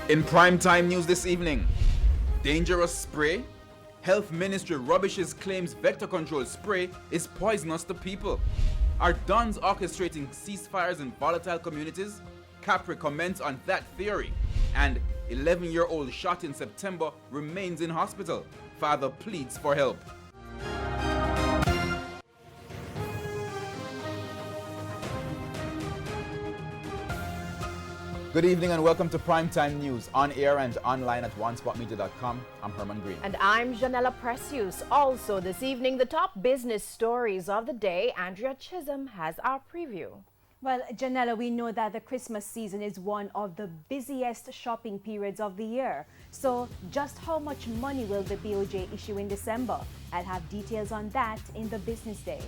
In primetime news this evening, dangerous spray? Health Ministry rubbishes claims vector control spray is poisonous to people. Are Dons orchestrating ceasefires in volatile communities? Capri comments on that theory. And 11-year-old shot in September remains in hospital. Father pleads for help. Good evening and welcome to Primetime News, on air and online at onespotmedia.com. I'm Herman Green. And I'm Janella Precious. Also this evening, the top business stories of the day. Andrea Chisholm has our preview. Well, Janella, we know that the Christmas season is one of the busiest shopping periods of the year. So just how much money will the BOJ issue in December? I'll have details on that in the business day.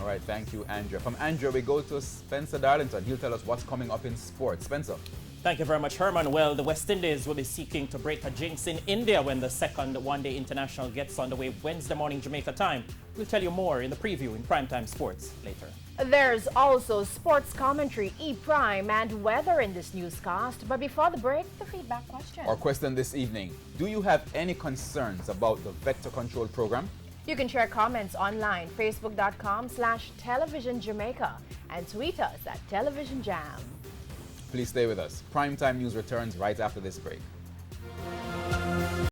All right, thank you, Andrea. From Andrea, we go to Spencer Darlington. He'll tell us what's coming up in sports. Spencer. Thank you very much, Herman. Well, the West Indies will be seeking to break a jinx in India when the second one-day international gets underway Wednesday morning Jamaica time. We'll tell you more in the preview in Primetime Sports later. There's also sports commentary, E-Prime, and weather in this newscast. But before the break, the feedback question. Our question this evening: do you have any concerns about the vector control program? You can share comments online, facebook.com/televisionjamaica, and tweet us at televisionjam. Please stay with us. Primetime News returns right after this break.